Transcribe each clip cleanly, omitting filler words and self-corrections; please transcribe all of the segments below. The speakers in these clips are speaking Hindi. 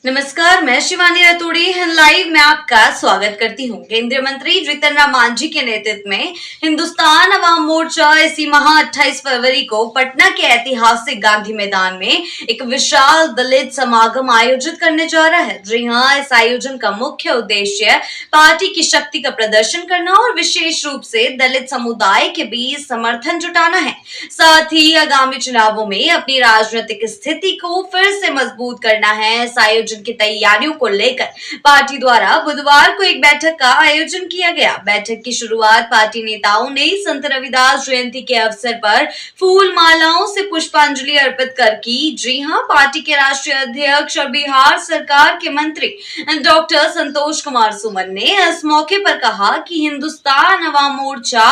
नमस्कार, मैं शिवानी रतूड़ी लाइव में आपका स्वागत करती हूँ। केंद्रीय मंत्री जीतन राम मांझी के नेतृत्व में हिंदुस्तान अवाम मोर्चा इसी माह 28 फरवरी को पटना के ऐतिहासिक गांधी मैदान में एक विशाल दलित समागम आयोजित करने जा रहा है। जी हाँ, इस आयोजन का मुख्य उद्देश्य पार्टी की शक्ति का प्रदर्शन करना और विशेष रूप से दलित समुदाय के बीच समर्थन जुटाना है। साथ ही आगामी चुनावों में अपनी राजनीतिक स्थिति को फिर से मजबूत करना है। इस आयोजन की तैयारियों को लेकर पार्टी द्वारा बुधवार को एक बैठक का आयोजन किया गया। बैठक की शुरुआत पार्टी नेताओं ने संत रविदास जयंती के अवसर पर फूल मालाओं से पुष्पांजलि अर्पित कर की। जी हां, पार्टी के राष्ट्रीय अध्यक्ष और बिहार सरकार के मंत्री डॉक्टर संतोष कुमार सुमन ने इस मौके पर कहा कि हिंदुस्तान अवाम मोर्चा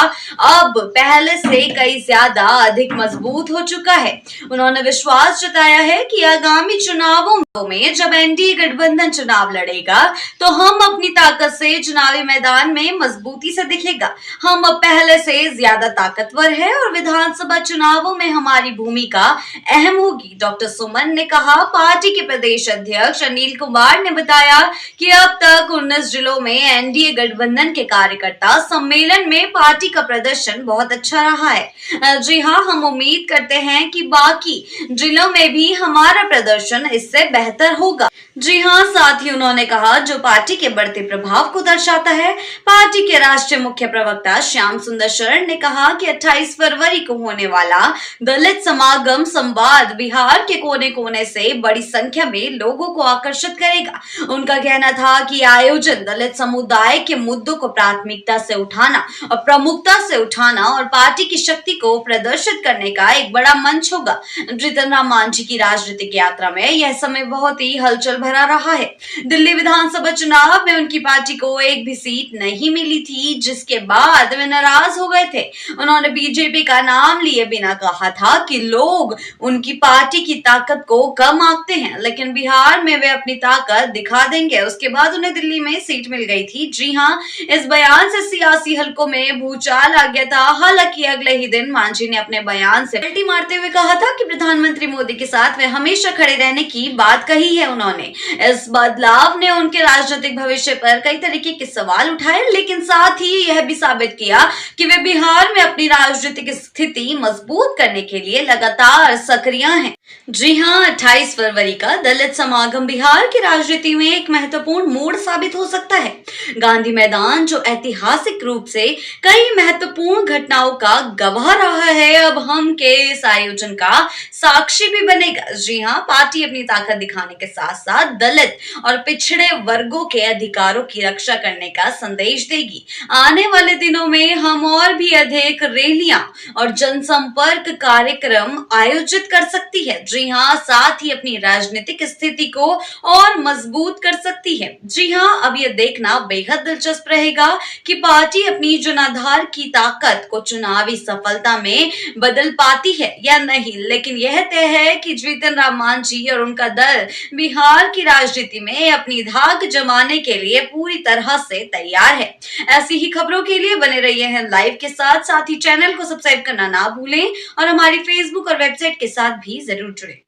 अब पहले से कई ज्यादा अधिक मजबूत हो चुका है। उन्होंने विश्वास जताया है कि आगामी चुनावों में जब एनडीए गठबंधन चुनाव लड़ेगा तो हम अपनी ताकत से चुनावी मैदान में मजबूती से दिखेगा। हम अब पहले से ज्यादा ताकतवर है और विधानसभा चुनावों में हमारी भूमिका अहम होगी। डॉक्टर सुमन ने कहा। पार्टी के प्रदेश अध्यक्ष अनिल कुमार ने बताया कि अब तक 19 जिलों में एनडीए गठबंधन के कार्यकर्ता सम्मेलन में पार्टी का प्रदर्शन बहुत अच्छा रहा है। जी हाँ, हम उम्मीद करते हैं कि बाकी जिलों में भी हमारा प्रदर्शन इससे बेहतर होगा। जी हाँ, साथ ही उन्होंने कहा जो पार्टी के बढ़ते प्रभाव को दर्शाता है। पार्टी के राष्ट्रीय मुख्य प्रवक्ता श्याम सुंदर शरण ने कहा कि 28 फरवरी को होने वाला दलित समागम संवाद बिहार के कोने कोने से बड़ी संख्या में लोगों को आकर्षित करेगा। उनका कहना था कि आयोजन दलित समुदाय के मुद्दों को प्राथमिकता से उठाना और प्रमुखता से उठाना और पार्टी की शक्ति को प्रदर्शित करने का एक बड़ा मंच होगा। जीतन राम मांझी की राजनीतिक यात्रा में यह समय बहुत ही हलचल भरा रहा है। दिल्ली विधानसभा चुनाव में उनकी पार्टी को एक भी सीट नहीं मिली थी, जिसके बाद वे नाराज हो गए थे। उन्होंने बीजेपी का नाम लिए बिना कहा था कि लोग उनकी पार्टी की ताकत को कम आंकते हैं, लेकिन बिहार में वे अपनी ताकत दिखा देंगे। उसके बाद उन्हें दिल्ली में सीट मिल गई थी। जी हाँ, इस बयान से सियासी हलकों में भूचाल आ गया था। हालांकि अगले ही दिन मांझी ने अपने बयान से पलटी मारते हुए कहा था कि प्रधानमंत्री मोदी के साथ वे हमेशा खड़े रहने की बात कही है। उन्होंने इस बदलाव ने उनके राजनीतिक भविष्य पर कई तरीके के सवाल उठाए, लेकिन साथ ही यह भी साबित किया कि वे बिहार में अपनी राजनीतिक स्थिति मजबूत करने के लिए लगातार सक्रिय हैं। जी हाँ, 28 फरवरी का दलित समागम बिहार की राजनीति में एक महत्वपूर्ण मोड़ साबित हो सकता है। गांधी मैदान जो ऐतिहासिक रूप से कई महत्वपूर्ण घटनाओं का गवाह रहा है, अब हम के इस आयोजन का साक्षी भी बनेगा। जी हाँ, पार्टी अपनी ताकत दिखाने के साथ साथ दलित और पिछड़े वर्गों के अधिकारों की रक्षा करने का संदेश देगी। आने वाले दिनों में हम और भी अधिक रैलियां और जनसंपर्क कार्यक्रम आयोजित कर सकती है। जी हाँ, साथ ही अपनी राजनीतिक स्थिति को और मजबूत कर सकती है। जी हाँ, अब यह देखना बेहद दिलचस्प रहेगा कि पार्टी अपनी जनाधार की ताकत को चुनावी सफलता में बदल पाती है या नहीं, लेकिन यह तय है कि जीतन राम मांझी और उनका दल बिहार की राजनीति में अपनी धाक जमाने के लिए पूरी तरह से तैयार है। ऐसी ही खबरों के लिए बने रहिए हैं लाइव के साथ ही चैनल को सब्सक्राइब करना ना भूलें और हमारी फेसबुक और वेबसाइट के साथ भी जरूर जुड़े।